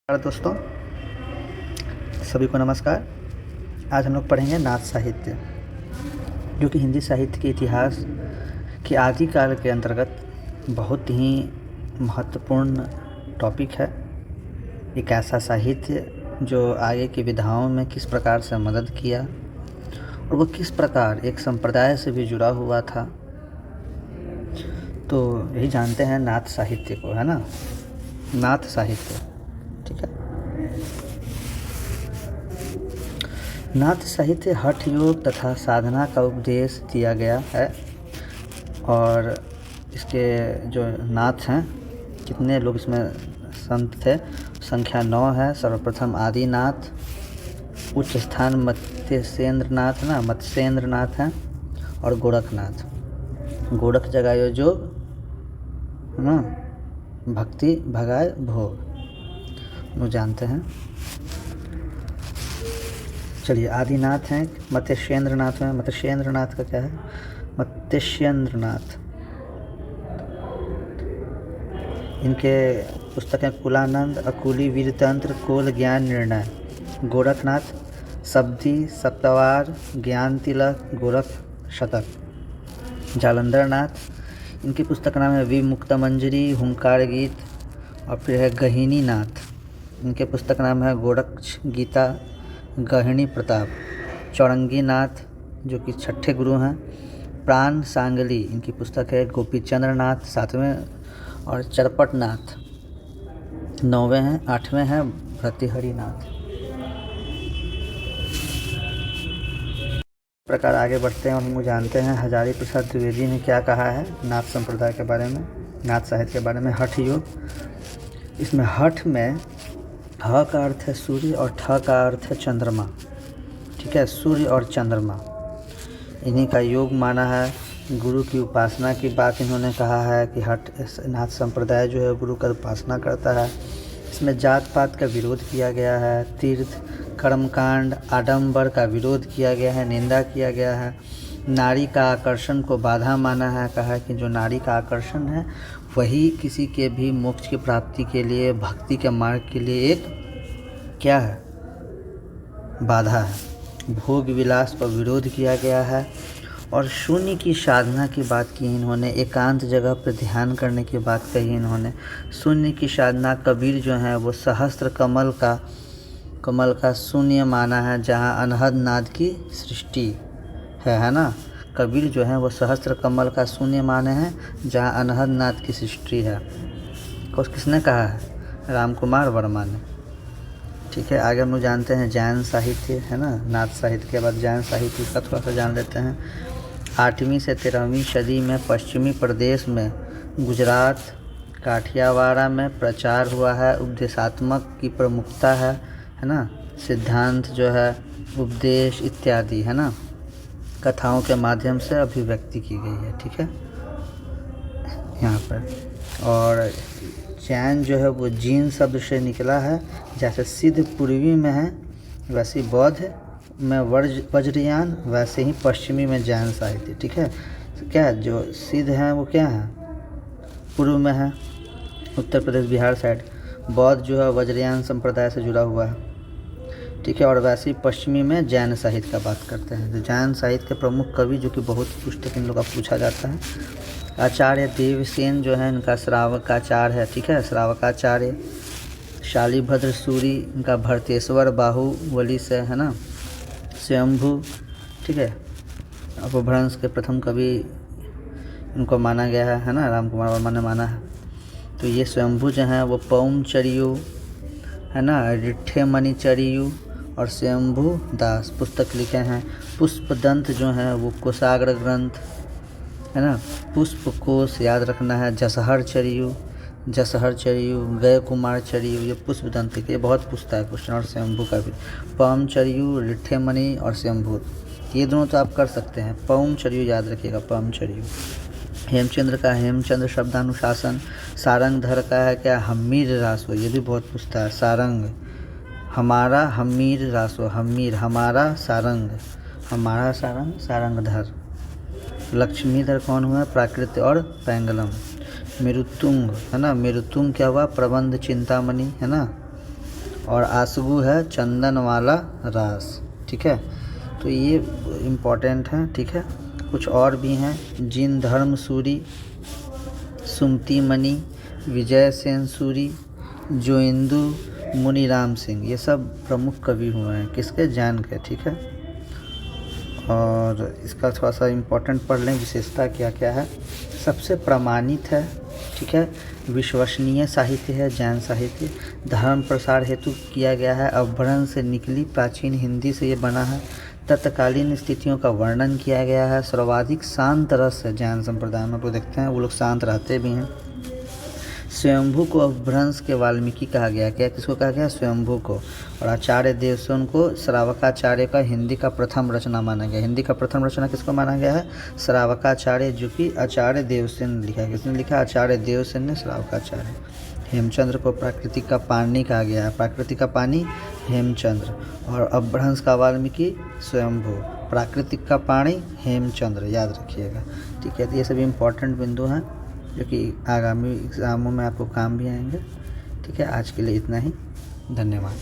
दोस्तों, सभी को नमस्कार। आज हम लोग पढ़ेंगे नाथ साहित्य, जो कि हिंदी साहित्य के इतिहास के आदिकाल के अंतर्गत बहुत ही महत्वपूर्ण टॉपिक है। एक ऐसा साहित्य जो आगे की विधाओं में किस प्रकार से मदद किया और वो किस प्रकार एक संप्रदाय से भी जुड़ा हुआ था। तो यही जानते हैं नाथ साहित्य को, है ना। नाथ साहित्य, ठीक है। नाथ साहित्य हठ योग तथा साधना का उपदेश दिया गया है। और इसके जो नाथ हैं, कितने लोग इसमें संत थे, संख्या 9 है। सर्वप्रथम आदिनाथ, उच्च स्थान मत्स्येंद्र नाथ ना, मत्स्येंद्र नाथ हैं, और गोरखनाथ। गोरख जगायो जोग, है ना, भक्ति भगाए भोग, वो जानते हैं। चलिए, आदिनाथ हैं, मत्स्येंद्र नाथ हैं। मत्स्येंद्र नाथ का क्या है? मत्स्येंद्र नाथ, इनके पुस्तकें कुलानंद, अकुली वीरतंत्र, कोल ज्ञान निर्णय। गोरखनाथ, सब्दी, सप्तवार, ज्ञान तिलक, गोरख शतक। जालंधर नाथ, इनकी पुस्तक का नाम है विमुक्त मंजरी, हुंकार गीत। और फिर है गहिनी नाथ, इनके पुस्तक का नाम है गोरक्ष गीता, गहिनी प्रताप। चौरंगी नाथ, जो कि छठे गुरु हैं। प्राण सांगली, इनकी पुस्तक है गोपीचंद्र नाथ, 7वें। और चरपट नाथ 9वें हैं। 8वें हैं भर्तृहरि नाथ। प्रकार आगे बढ़ते हैं और हम जानते हैं हजारी प्रसाद द्विवेदी ने क्या कहा है नाथ संप्रदाय के बारे में, नाथ साहित्य के बारे में। हठ योग, इसमें हठ में ह का अर्थ है सूर्य और ठ का अर्थ है चंद्रमा, ठीक है। सूर्य और चंद्रमा, इन्हीं का योग माना है। गुरु की उपासना की बात इन्होंने कहा है कि हठ नाथ संप्रदाय जो है गुरु का उपासना करता है। इसमें जात पात का विरोध किया गया है। तीर्थ कर्मकांड आडंबर का विरोध किया गया है, निंदा किया गया है। नारी का आकर्षण को बाधा माना है, कहा है कि जो नारी का आकर्षण है वही किसी के भी मोक्ष की प्राप्ति के लिए, भक्ति के मार्ग के लिए एक क्या है, बाधा है। भोग विलास पर विरोध किया गया है। और शून्य की साधना की बात की इन्होंने, एकांत जगह पर ध्यान करने की बात कही इन्होंने। शून्य की साधना, कबीर जो है वो सहस्त्र कमल का शून्य माना है, जहाँ अनहद नाद की सृष्टि है ना। कबीर जो है वो सहस्त्र कमल का शून्य माने हैं, जहाँ अनहद नाद की सृष्टि है। किसने कहा है? रामकुमार वर्मा ने, ठीक है। आगे हम लोग जानते हैं जैन साहित्य, है ना। नाथ साहित्य के बाद जैन साहित्य का थोड़ा सा जान लेते हैं। 8वीं से 13वीं सदी में पश्चिमी प्रदेश में गुजरात काठियावाड़ में प्रचार हुआ है। उपदेशात्मक की प्रमुखता है ना। सिद्धांत जो है, उपदेश इत्यादि, है ना, कथाओं के माध्यम से अभिव्यक्ति की गई है, ठीक है, यहाँ पर। और जैन जो है वो जीन शब्द से निकला है। जैसे सिद्ध पूर्वी में है, वैसे बौद्ध में वज्रयान, वैसे ही पश्चिमी में जैन साहित्य, ठीक है। क्या जो सिद्ध हैं वो क्या है, पूर्व में है, उत्तर प्रदेश बिहार साइड। बौद्ध जो है वज्रयान संप्रदाय से जुड़ा हुआ है, ठीक है। और वैसे ही पश्चिमी में जैन साहित्य का बात करते हैं। तो जैन साहित्य के प्रमुख कवि, जो कि बहुत पुस्तक इन लोग का पूछा जाता है, आचार्य देवसेन जो है इनका श्रावकाचार्य है, ठीक है, श्रावकाचार्य। शालिभद्र सूरी इनका भरतेश्वर बाहुबली से, है ना, स्वयंभू, ठीक है। अपभ्रंश के प्रथम कवि इनको माना गया है ना, रामकुमार वर्मा ने माना है। तो ये स्वयंभू जो हैं वो पौमचरियु, है ना, रिठ्ठे मणिचरियु और स्वयंभू दास पुस्तक लिखे हैं। पुष्पदंत जो हैं वो कोषाग्र ग्रंथ, है ना। पुष्पकोश याद रखना है। जसहर चरियु, गय कुमार चरियु, ये पुष्पदंत के बहुत पूछता है क्वेश्चन। और स्वयंभू का भी पौमचरियु, रिठ्ठे मणि और स्वयंभू, ये दोनों तो आप कर सकते हैं। पौमचरियु याद रखिएगा, पौमचरियु। हेमचंद्र का हेमचंद्र शब्दानुशासन। सारंगधर का है क्या, हम्मीर रासो, ये भी बहुत पूछता है। सारंग, हमारा हम्मीर रासो, हम्मीर हमारा, सारंग हमारा, सारंग सारंगधर। लक्ष्मीधर कौन हुआ, प्राकृत और पैंगलम। मेरुतुंग, है ना, मेरुतुंग क्या हुआ, प्रबंध चिंतामणि, है ना। और आसगु है चंदन वाला रास। ठीक है, तो ये इम्पोर्टेंट है। ठीक है, कुछ और भी हैं, जिन धर्म सूरी, सुमति मणि, विजय सेन सूरी, जोइंदू, मुनीराम सिंह, ये सब प्रमुख कवि हुए हैं किसके, जैन के। ठीक है, और इसका थोड़ा सा इम्पोर्टेंट पढ़ लें, विशेषता क्या क्या है। सबसे प्रमाणित है, ठीक है, विश्वसनीय साहित्य है जैन साहित्य, धर्म प्रसार हेतु किया गया है, अपभ्रंश से निकली प्राचीन हिंदी से ये बना है, तत्कालीन स्थितियों का वर्णन किया गया है, सर्वाधिक शांत रस है जैन संप्रदाय में। तो देखते हैं वो लोग शांत रहते भी हैं। स्वयंभू को अपभ्रंश के वाल्मीकि कहा गया, क्या किसको कहा गया, स्वयंभू को। और आचार्य देवसेन को श्रावकाचार्य का हिंदी का प्रथम रचना माना गया। हिंदी का प्रथम रचना किसको माना गया है, श्रावकाचार्य, जो कि आचार्य देवसेन ने लिखा है। किसने लिखा, आचार्य देवसेन ने श्रावकाचार्य। हेमचंद्र को प्राकृतिक का पानी कहा गया है, प्राकृतिक का पानी हेमचंद्र। और अपभ्रंश का वाल्मीकि स्वयंभू, प्राकृतिक का पानी हेमचंद्र, याद रखिएगा। ठीक है, तो ये सभी इंपॉर्टेंट बिंदु हैं जो कि आगामी एग्ज़ामों में आपको काम भी आएंगे। ठीक है, आज के लिए इतना ही, धन्यवाद।